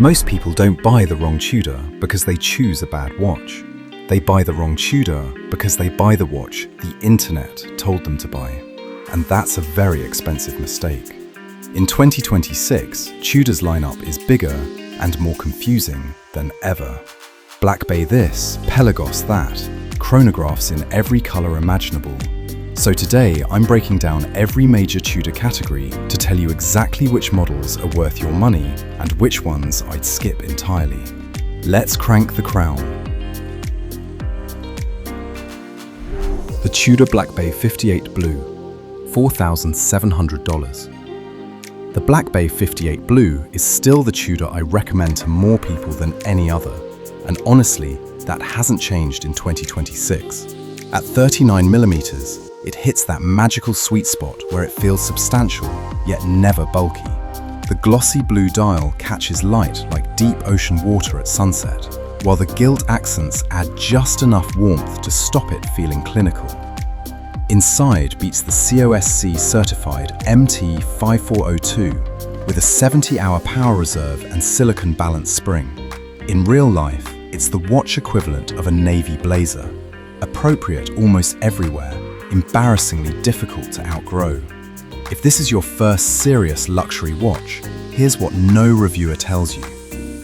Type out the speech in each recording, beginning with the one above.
Most people don't buy the wrong Tudor because they choose a bad watch. They buy the wrong Tudor because they buy the watch the internet told them to buy. And that's a very expensive mistake. In 2026, Tudor's lineup is bigger and more confusing than ever. Black Bay this, Pelagos that, chronographs in every color imaginable. So today, I'm breaking down every major Tudor category to tell you exactly which models are worth your money and which ones I'd skip entirely. Let's crank the crown. The Tudor Black Bay 58 Blue, $4,700. The Black Bay 58 Blue is still the Tudor I recommend to more people than any other, and honestly, that hasn't changed in 2026. At 39mm, it hits that magical sweet spot where it feels substantial, yet never bulky. The glossy blue dial catches light like deep ocean water at sunset, while the gilt accents add just enough warmth to stop it feeling clinical. Inside beats the COSC certified MT5402 with a 70-hour power reserve and silicon balanced spring. In real life, it's the watch equivalent of a navy blazer, appropriate almost everywhere, embarrassingly difficult to outgrow. If this is your first serious luxury watch, here's what no reviewer tells you.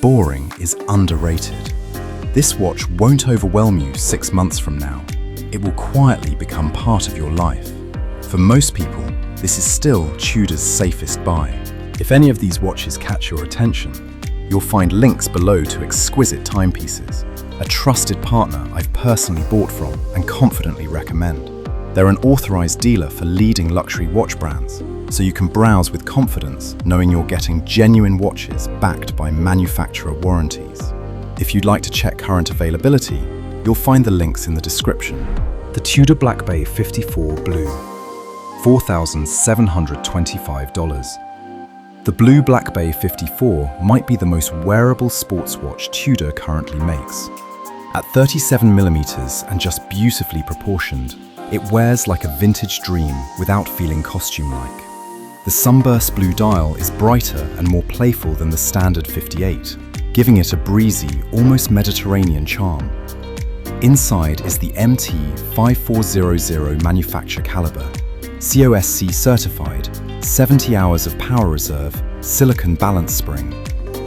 Boring is underrated. This watch won't overwhelm you 6 months from now. It will quietly become part of your life. For most people, this is still Tudor's safest buy. If any of these watches catch your attention, you'll find links below to exquisite timepieces, a trusted partner I've personally bought from and confidently recommend. They're an authorized dealer for leading luxury watch brands, so you can browse with confidence knowing you're getting genuine watches backed by manufacturer warranties. If you'd like to check current availability, you'll find the links in the description. The Tudor Black Bay 54 Blue, $4,725. The Blue Black Bay 54 might be the most wearable sports watch Tudor currently makes. At 37mm and just beautifully proportioned, it wears like a vintage dream without feeling costume-like. The sunburst blue dial is brighter and more playful than the standard 58, giving it a breezy, almost Mediterranean charm. Inside is the MT5400 manufacture caliber, COSC certified, 70 hours of power reserve, silicon balance spring,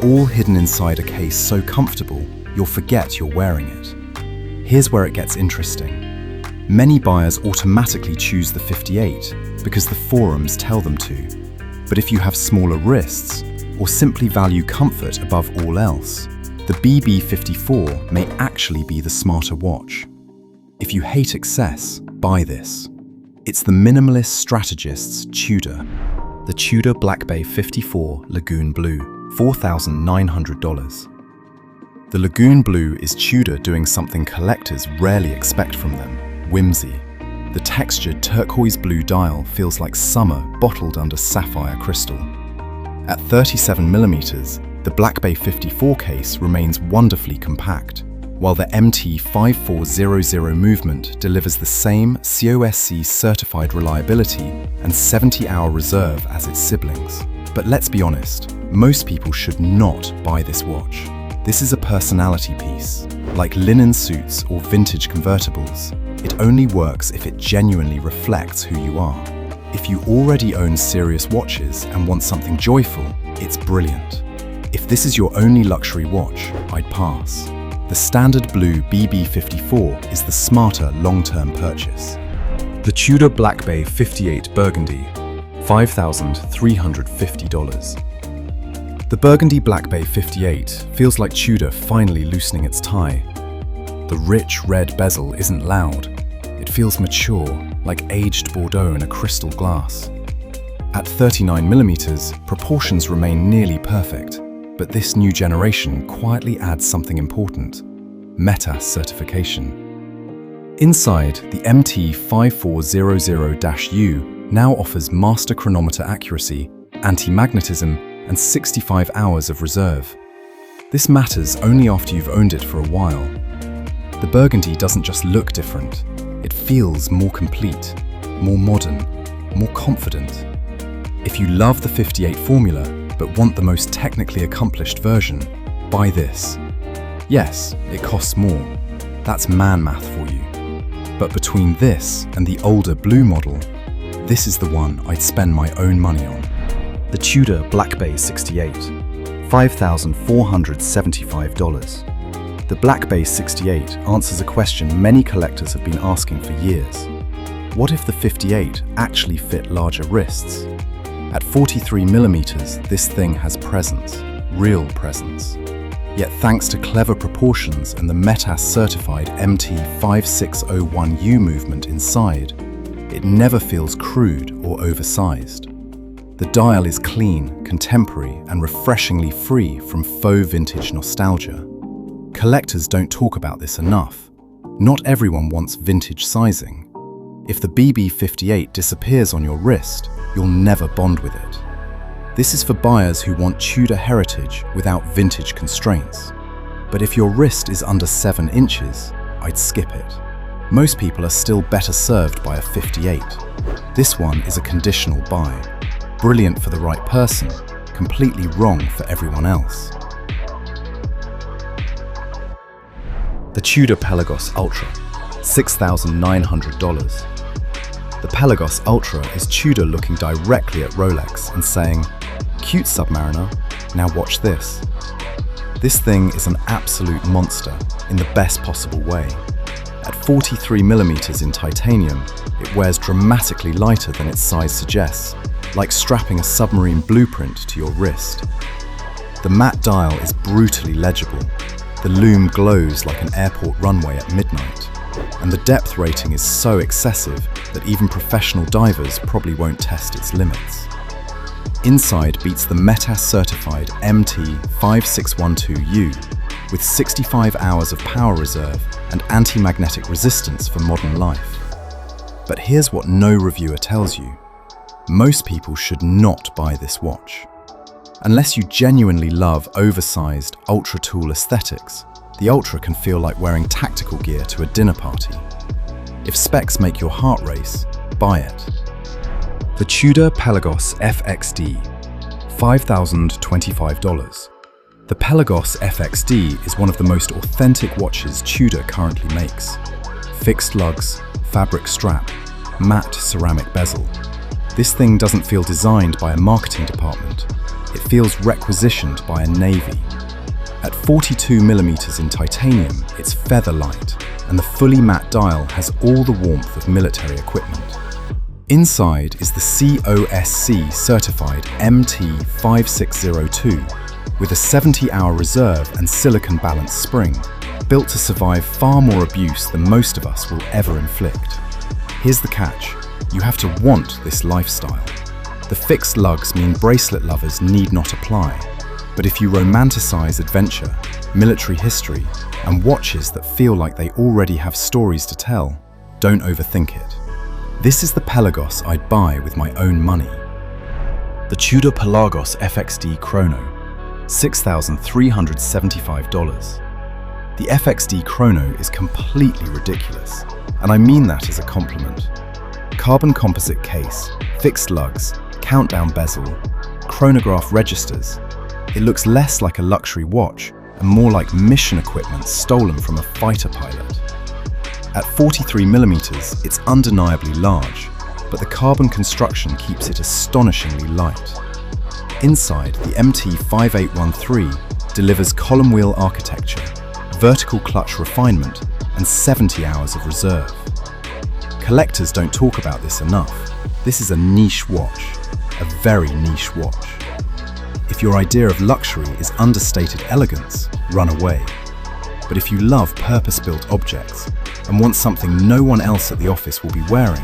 all hidden inside a case so comfortable you'll forget you're wearing it. Here's where it gets interesting. Many buyers automatically choose the 58 because the forums tell them to. But if you have smaller wrists or simply value comfort above all else, the BB54 may actually be the smarter watch. If you hate excess, buy this. It's the minimalist strategist's Tudor. The Tudor Black Bay 54 Lagoon Blue, $4,900. The Lagoon Blue is Tudor doing something collectors rarely expect from them. Whimsy. The textured turquoise blue dial feels like summer bottled under sapphire crystal. At 37mm, the Black Bay 54 case remains wonderfully compact, while the MT5400 movement delivers the same COSC certified reliability and 70-hour reserve as its siblings. But let's be honest, most people should not buy this watch. This is a personality piece, like linen suits or vintage convertibles. It only works if it genuinely reflects who you are. If you already own serious watches and want something joyful, it's brilliant. If this is your only luxury watch, I'd pass. The standard blue BB54 is the smarter long-term purchase. The Tudor Black Bay 58 Burgundy, $5,350. The Burgundy Black Bay 58 feels like Tudor finally loosening its tie. The rich red bezel isn't loud. It feels mature, like aged Bordeaux in a crystal glass. At 39mm, proportions remain nearly perfect, but this new generation quietly adds something important: META certification. Inside, the MT5400-U now offers master chronometer accuracy, anti-magnetism, and 65 hours of reserve. This matters only after you've owned it for a while. The Burgundy doesn't just look different, it feels more complete, more modern, more confident. If you love the 58 formula, but want the most technically accomplished version, buy this. Yes, it costs more. That's man math for you. But between this and the older blue model, this is the one I'd spend my own money on. The Tudor Black Bay 68, $5,475. The Black Bay 68 answers a question many collectors have been asking for years. What if the 58 actually fit larger wrists? At 43mm, this thing has presence, real presence. Yet thanks to clever proportions and the METAS-certified MT5601U movement inside, it never feels crude or oversized. The dial is clean, contemporary, and refreshingly free from faux vintage nostalgia. Collectors don't talk about this enough. Not everyone wants vintage sizing. If the BB58 disappears on your wrist, you'll never bond with it. This is for buyers who want Tudor heritage without vintage constraints. But if your wrist is under 7 inches, I'd skip it. Most people are still better served by a 58. This one is a conditional buy. Brilliant for the right person, completely wrong for everyone else. The Tudor Pelagos Ultra, $6,900. The Pelagos Ultra is Tudor looking directly at Rolex and saying, "Cute Submariner, now watch this." This thing is an absolute monster in the best possible way. At 43mm in titanium, it wears dramatically lighter than its size suggests, like strapping a submarine blueprint to your wrist. The matte dial is brutally legible. The lume glows like an airport runway at midnight, and the depth rating is so excessive that even professional divers probably won't test its limits. Inside beats the METAS-certified MT5612U with 65 hours of power reserve and anti-magnetic resistance for modern life. But here's what no reviewer tells you. Most people should not buy this watch. Unless you genuinely love oversized, ultra-tool aesthetics, the Ultra can feel like wearing tactical gear to a dinner party. If specs make your heart race, buy it. The Tudor Pelagos FXD, $5,025. The Pelagos FXD is one of the most authentic watches Tudor currently makes. Fixed lugs, fabric strap, matte ceramic bezel. This thing doesn't feel designed by a marketing department. It feels requisitioned by a navy. At 42mm in titanium, it's feather light, and the fully matte dial has all the warmth of military equipment. Inside is the COSC certified MT5602 with a 70-hour reserve and silicon balanced spring, built to survive far more abuse than most of us will ever inflict. Here's the catch: you have to want this lifestyle. The fixed lugs mean bracelet lovers need not apply, but if you romanticize adventure, military history, and watches that feel like they already have stories to tell, don't overthink it. This is the Pelagos I'd buy with my own money. The Tudor Pelagos FXD Chrono, $6,375. The FXD Chrono is completely ridiculous, and I mean that as a compliment. Carbon composite case, fixed lugs, countdown bezel, chronograph registers. It looks less like a luxury watch and more like mission equipment stolen from a fighter pilot. At 43mm, it's undeniably large, but the carbon construction keeps it astonishingly light. Inside, the MT5813 delivers column wheel architecture, vertical clutch refinement, and 70 hours of reserve. Collectors don't talk about this enough. This is a niche watch, a very niche watch. If your idea of luxury is understated elegance, run away. But if you love purpose-built objects and want something no one else at the office will be wearing,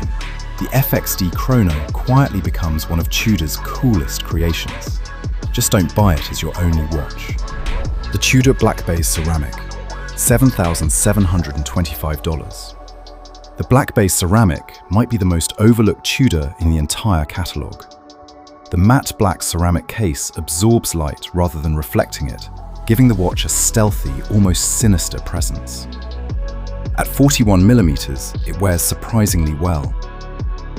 the FXD Chrono quietly becomes one of Tudor's coolest creations. Just don't buy it as your only watch. The Tudor Black Bay Ceramic, $7,725. The Black Bay Ceramic might be the most overlooked Tudor in the entire catalogue. The matte black ceramic case absorbs light rather than reflecting it, giving the watch a stealthy, almost sinister presence. At 41mm, it wears surprisingly well.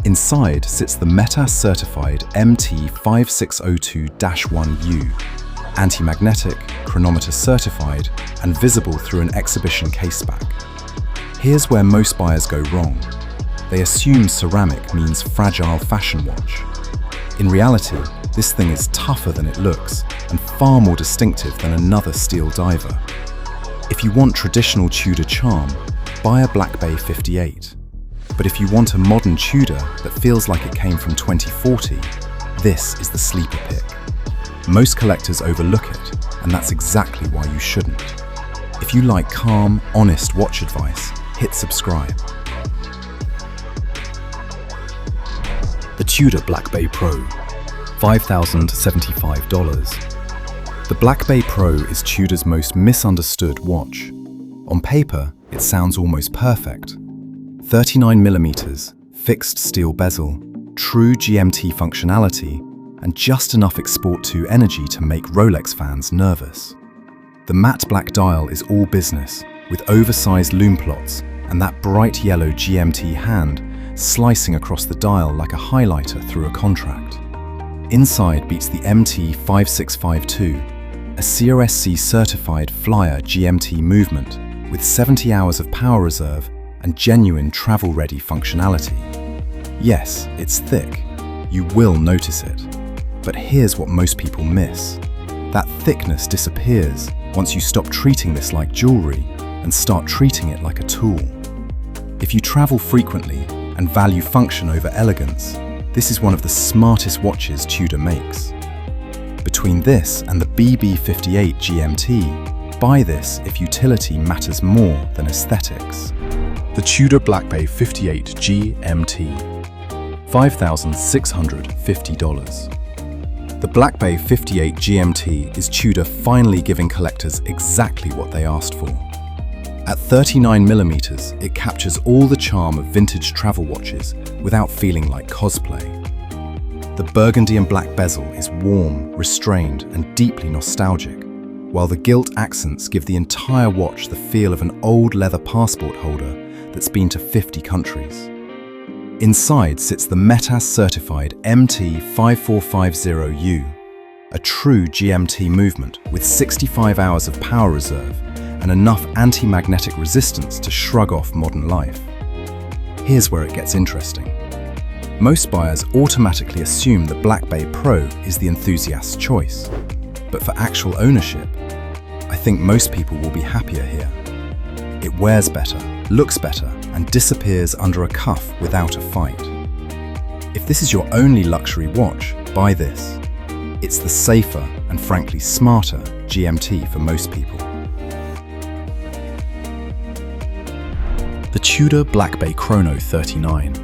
Inside sits the META-certified MT5602-1U, anti-magnetic, chronometer certified, and visible through an exhibition caseback. Here's where most buyers go wrong. They assume ceramic means fragile fashion watch. In reality, this thing is tougher than it looks and far more distinctive than another steel diver. If you want traditional Tudor charm, buy a Black Bay 58. But if you want a modern Tudor that feels like it came from 2040, this is the sleeper pick. Most collectors overlook it, and that's exactly why you shouldn't. If you like calm, honest watch advice, hit subscribe. The Tudor Black Bay Pro, $5,075. The Black Bay Pro is Tudor's most misunderstood watch. On paper, it sounds almost perfect. 39mm, fixed steel bezel, true GMT functionality, and just enough Export 2 energy to make Rolex fans nervous. The matte black dial is all business, with oversized lume plots and that bright yellow GMT hand slicing across the dial like a highlighter through a contract. Inside beats the MT5652, a COSC certified flyer GMT movement with 70 hours of power reserve and genuine travel-ready functionality. Yes, it's thick. You will notice it. But here's what most people miss. That thickness disappears once you stop treating this like jewelry and start treating it like a tool. If you travel frequently and value function over elegance, this is one of the smartest watches Tudor makes. Between this and the BB58 GMT, buy this if utility matters more than aesthetics. The Tudor Black Bay 58 GMT, $5,650. The Black Bay 58 GMT is Tudor finally giving collectors exactly what they asked for. At 39mm, it captures all the charm of vintage travel watches without feeling like cosplay. The burgundy and black bezel is warm, restrained, and deeply nostalgic, while the gilt accents give the entire watch the feel of an old leather passport holder that's been to 50 countries. Inside sits the META-certified MT5450U, a true GMT movement with 65 hours of power reserve and enough anti-magnetic resistance to shrug off modern life. Here's where it gets interesting. Most buyers automatically assume the Black Bay Pro is the enthusiast's choice, but for actual ownership, I think most people will be happier here. It wears better, looks better, and disappears under a cuff without a fight. If this is your only luxury watch, buy this. It's the safer and frankly smarter GMT for most people. The Tudor Black Bay Chrono 39,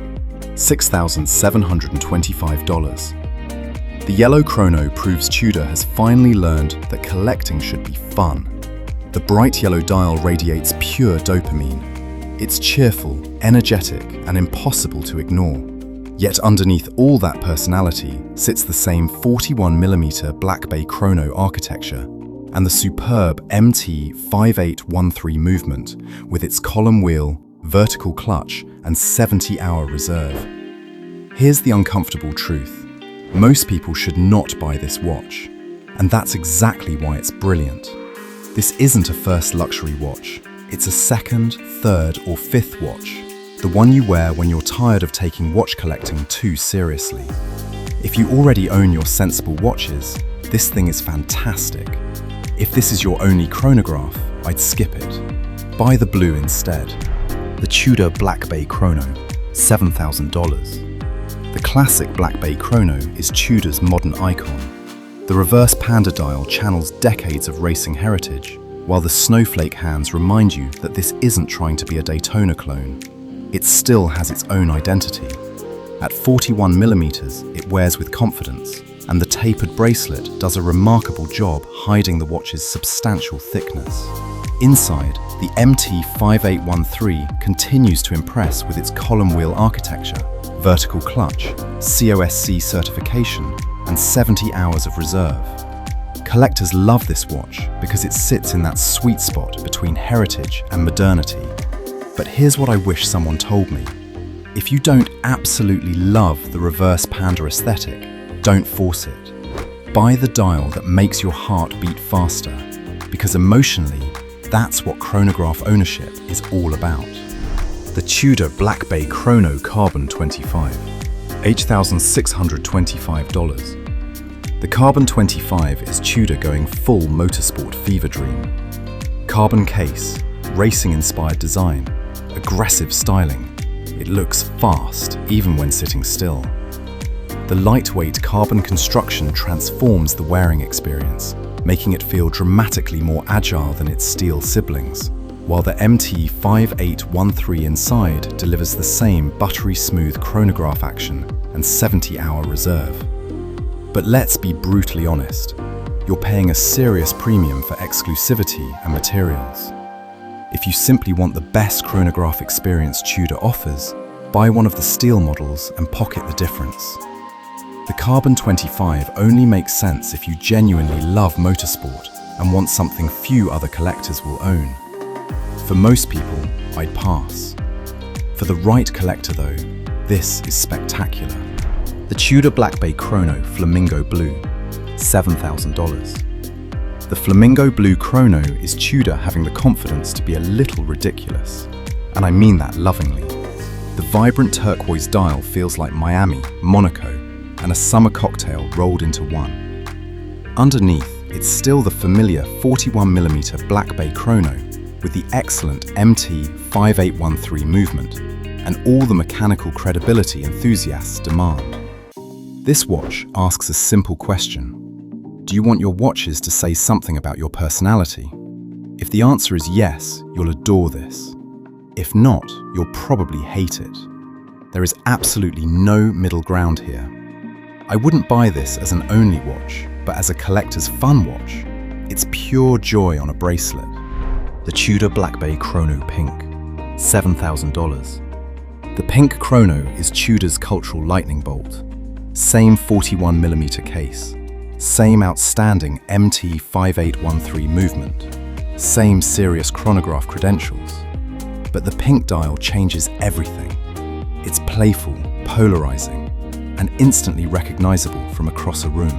$6,725. The yellow chrono proves Tudor has finally learned that collecting should be fun. The bright yellow dial radiates pure dopamine. It's cheerful, energetic, and impossible to ignore. Yet underneath all that personality sits the same 41mm Black Bay chrono architecture and the superb MT5813 movement with its column wheel, vertical clutch, and 70-hour reserve. Here's the uncomfortable truth. Most people should not buy this watch, and that's exactly why it's brilliant. This isn't a first luxury watch. It's a second, third, or fifth watch. The one you wear when you're tired of taking watch collecting too seriously. If you already own your sensible watches, this thing is fantastic. If this is your only chronograph, I'd skip it. Buy the blue instead. The Tudor Black Bay Chrono, $7,000. The classic Black Bay Chrono is Tudor's modern icon. The reverse panda dial channels decades of racing heritage, while the snowflake hands remind you that this isn't trying to be a Daytona clone. It still has its own identity. At 41mm, it wears with confidence, and the tapered bracelet does a remarkable job hiding the watch's substantial thickness. Inside, the MT5813 continues to impress with its column wheel architecture, vertical clutch, COSC certification, and 70 hours of reserve. Collectors love this watch because it sits in that sweet spot between heritage and modernity. But here's what I wish someone told me. If you don't absolutely love the reverse panda aesthetic, don't force it. Buy the dial that makes your heart beat faster, because emotionally, that's what chronograph ownership is all about. The Tudor Black Bay Chrono Carbon 25, $8,625. The Carbon 25 is Tudor going full motorsport fever dream. Carbon case, racing-inspired design, aggressive styling. It looks fast even when sitting still. The lightweight carbon construction transforms the wearing experience, making it feel dramatically more agile than its steel siblings, while the MT5813 inside delivers the same buttery smooth chronograph action and 70-hour reserve. But let's be brutally honest, you're paying a serious premium for exclusivity and materials. If you simply want the best chronograph experience Tudor offers, buy one of the steel models and pocket the difference. The Carbon 25 only makes sense if you genuinely love motorsport and want something few other collectors will own. For most people, I'd pass. For the right collector though, this is spectacular. The Tudor Black Bay Chrono Flamingo Blue, $7,000. The Flamingo Blue Chrono is Tudor having the confidence to be a little ridiculous. And I mean that lovingly. The vibrant turquoise dial feels like Miami, Monaco, and a summer cocktail rolled into one. Underneath, it's still the familiar 41mm Black Bay Chrono with the excellent MT5813 movement and all the mechanical credibility enthusiasts demand. This watch asks a simple question. Do you want your watches to say something about your personality? If the answer is yes, you'll adore this. If not, you'll probably hate it. There is absolutely no middle ground here. I wouldn't buy this as an only watch, but as a collector's fun watch. It's pure joy on a bracelet. The Tudor Black Bay Chrono Pink, $7,000. The Pink Chrono is Tudor's cultural lightning bolt. Same 41mm case, same outstanding MT5813 movement, same serious chronograph credentials. But the pink dial changes everything. It's playful, polarizing, and instantly recognizable from across a room.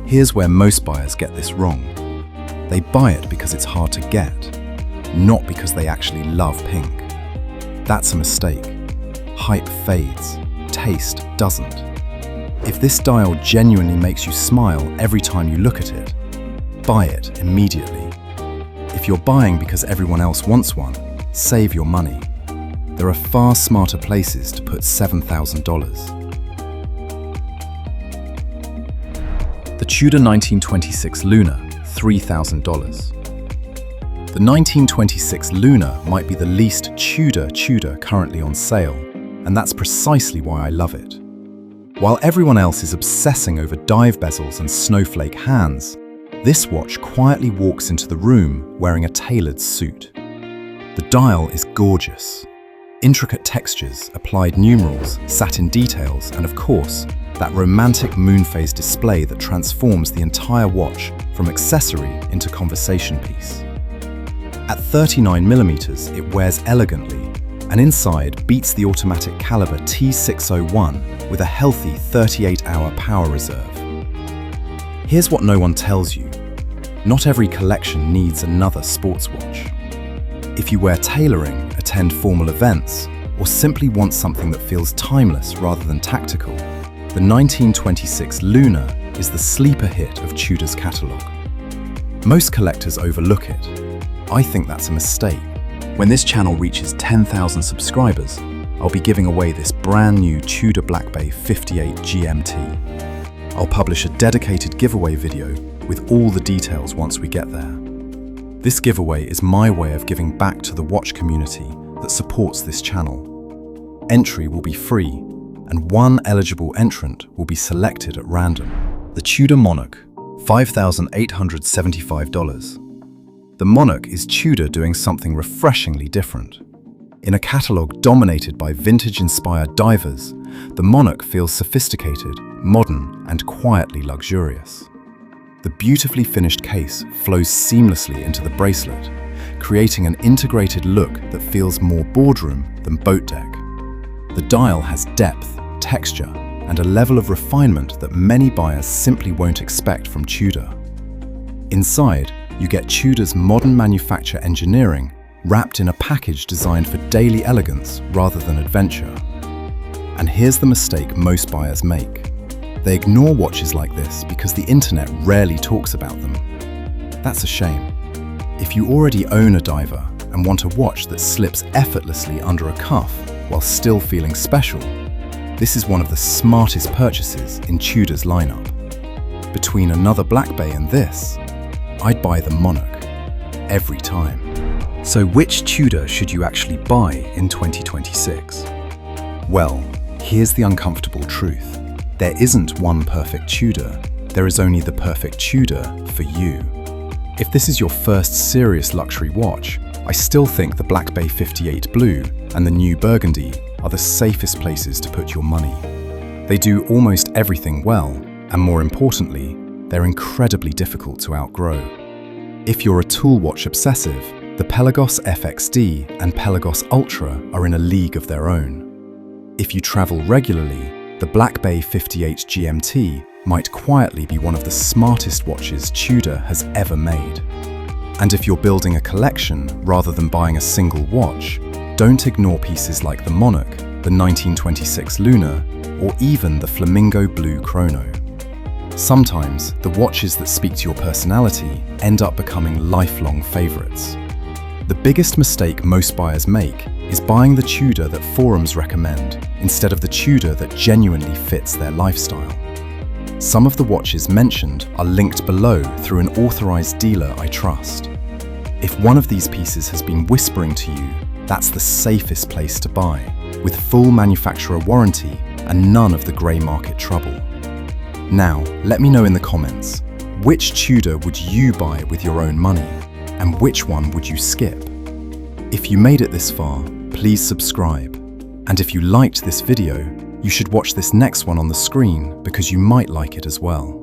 Here's where most buyers get this wrong. They buy it because it's hard to get, not because they actually love pink. That's a mistake. Hype fades, taste doesn't. If this dial genuinely makes you smile every time you look at it, buy it immediately. If you're buying because everyone else wants one, save your money. There are far smarter places to put $7,000. The Tudor 1926 Luna, $3,000. The 1926 Luna might be the least Tudor currently on sale, and that's precisely why I love it. While everyone else is obsessing over dive bezels and snowflake hands, this watch quietly walks into the room wearing a tailored suit. The dial is gorgeous. Intricate textures, applied numerals, satin details, and of course, that romantic moon phase display that transforms the entire watch from accessory into conversation piece. At 39mm, it wears elegantly, and inside beats the automatic caliber T601 with a healthy 38-hour power reserve. Here's what no one tells you. Not every collection needs another sports watch. If you wear tailoring, attend formal events, or simply want something that feels timeless rather than tactical, the 1926 Luna is the sleeper hit of Tudor's catalogue. Most collectors overlook it. I think that's a mistake. When this channel reaches 10,000 subscribers, I'll be giving away this brand new Tudor Black Bay 58 GMT. I'll publish a dedicated giveaway video with all the details once we get there. This giveaway is my way of giving back to the watch community that supports this channel. Entry will be free, and one eligible entrant will be selected at random. The Tudor Monarch, $5,875. The Monarch is Tudor doing something refreshingly different. In a catalogue dominated by vintage-inspired divers, the Monarch feels sophisticated, modern, and quietly luxurious. The beautifully finished case flows seamlessly into the bracelet, creating an integrated look that feels more boardroom than boat deck. The dial has depth, texture, and a level of refinement that many buyers simply won't expect from Tudor. Inside, you get Tudor's modern manufacture engineering wrapped in a package designed for daily elegance rather than adventure. And here's the mistake most buyers make. They ignore watches like this because the internet rarely talks about them. That's a shame. If you already own a diver and want a watch that slips effortlessly under a cuff while still feeling special, this is one of the smartest purchases in Tudor's lineup. Between another Black Bay and this, I'd buy the Monarch every time. So which Tudor should you actually buy in 2026? Well, here's the uncomfortable truth. There isn't one perfect Tudor. There is only the perfect Tudor for you. If this is your first serious luxury watch, I still think the Black Bay 58 Blue and the new Burgundy are the safest places to put your money. They do almost everything well, and more importantly, they're incredibly difficult to outgrow. If you're a tool watch obsessive, the Pelagos FXD and Pelagos Ultra are in a league of their own. If you travel regularly, the Black Bay 58 GMT might quietly be one of the smartest watches Tudor has ever made. And if you're building a collection rather than buying a single watch, don't ignore pieces like the Monarch, the 1926 Lunar, or even the Flamingo Blue Chrono. Sometimes, the watches that speak to your personality end up becoming lifelong favorites. The biggest mistake most buyers make is buying the Tudor that forums recommend instead of the Tudor that genuinely fits their lifestyle. Some of the watches mentioned are linked below through an authorized dealer I trust. If one of these pieces has been whispering to you, that's the safest place to buy, with full manufacturer warranty and none of the grey market trouble. Now, let me know in the comments, which Tudor would you buy with your own money, and which one would you skip? If you made it this far, please subscribe. And if you liked this video, you should watch this next one on the screen because you might like it as well.